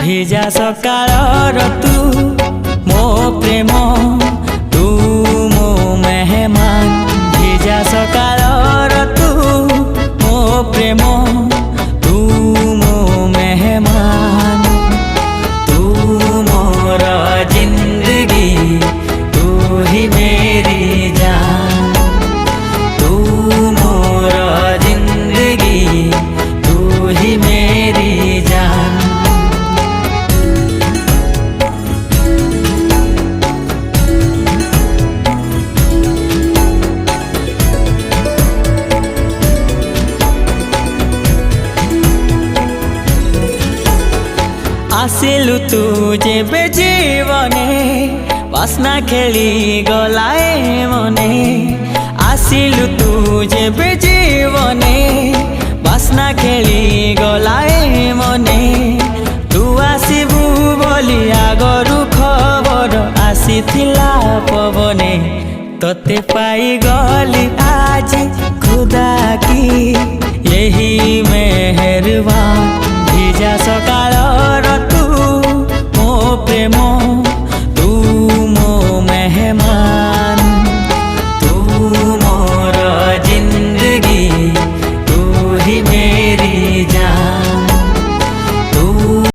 ভিজা সকালৰ তু মো প্ৰেম তু মো মেহমান ভিজা সকালৰ তু মো প্ৰেম তু মো মেহমান তু মোর জিন্দগি তু হি মেরি জান তু মোর জিন্দগি তু হি মেরি জান। आसिलु तू जेबे जीवने बासना खेली गलाए मने आसिलु तू जेबे जीवने बासना खेली गलाए मने तू आसिबु बोली आगरु खबर आसिथिला पवने तोते पाई गली आज खुदा की यही मेहरबान। ভিজা সকাল